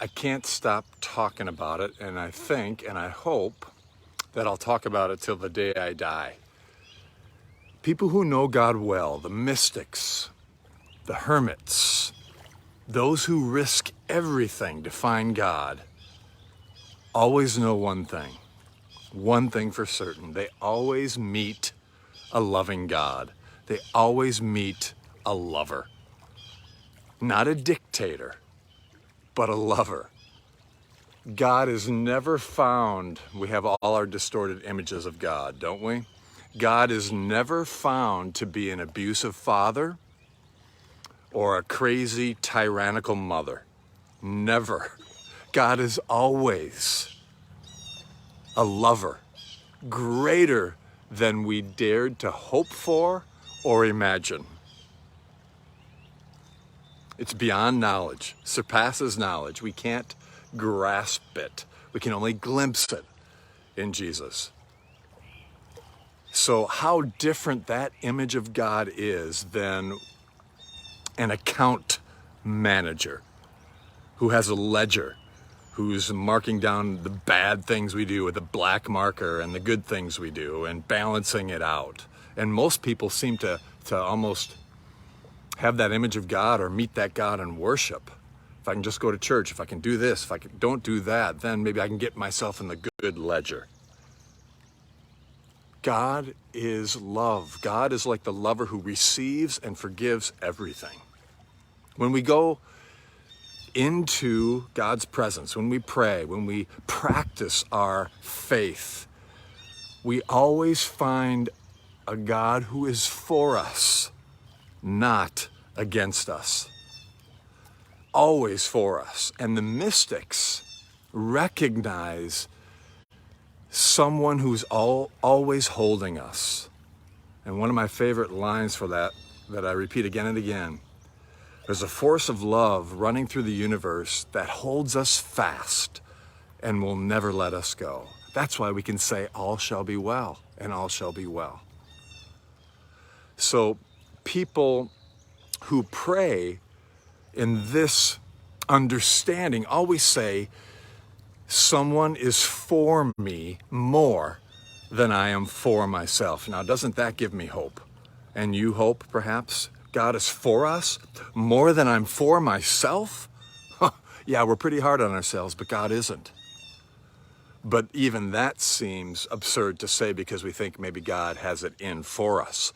I can't stop talking about it, and I think and I hope that I'll talk about it till the day I die. People who know God well, the mystics, the hermits, those who risk everything to find God, always know one thing for certain. They always meet a loving God. They always meet a lover. Not a dictator, but a lover. God is never found, we have all our distorted images of God, don't we? God is never found to be an abusive father or a crazy tyrannical mother. Never. God is always a lover, greater than we dared to hope for or imagine. It's beyond knowledge, surpasses knowledge. We can't grasp it. We can only glimpse it in Jesus. So how different that image of God is than an account manager who has a ledger, who's marking down the bad things we do with a black marker and the good things we do and balancing it out. And most people seem to almost have that image of God or meet that God in worship. If I can just go to church, if I can do this, if I don't do that, then maybe I can get myself in the good ledger. God is love. God is like the lover who receives and forgives everything. When we go into God's presence, when we pray, when we practice our faith, we always find a God who is for us, not against us. Always for us. And the mystics recognize someone who's always holding us. And one of my favorite lines for that I repeat again and again, there's a force of love running through the universe that holds us fast and will never let us go. That's why we can say all shall be well and all shall be well. So people who pray in this understanding always say, someone is for me more than I am for myself. Now, doesn't that give me hope? And you hope, perhaps? God is for us more than I'm for myself? Yeah, we're pretty hard on ourselves, but God isn't. But even that seems absurd to say because we think maybe God has it in for us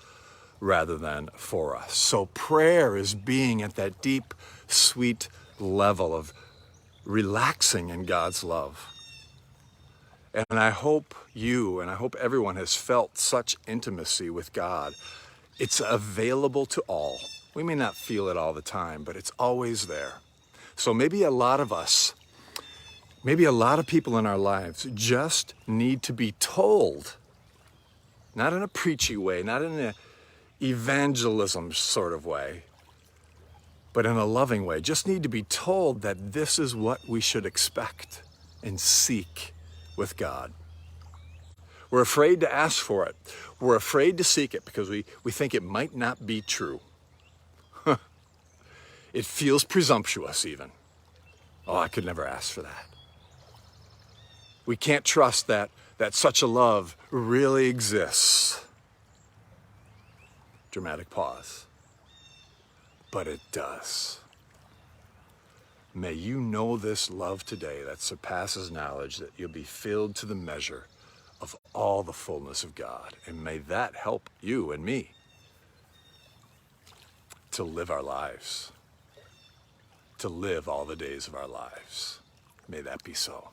rather than for us. So prayer is being at that deep, sweet level of relaxing in God's love. And I hope you and I hope everyone has felt such intimacy with God. It's available to all. We may not feel it all the time, but it's always there. So maybe a lot of us, maybe a lot of people in our lives just need to be told, not in a preachy way, not in an evangelism sort of way, but in a loving way, just need to be told that this is what we should expect and seek with God. We're afraid to ask for it. We're afraid to seek it because we think it might not be true. It feels presumptuous even. Oh, I could never ask for that. We can't trust that such a love really exists. Dramatic pause. But it does. May you know this love today that surpasses knowledge, that you'll be filled to the measure of all the fullness of God. And may that help you and me to live our lives, to live all the days of our lives. May that be so.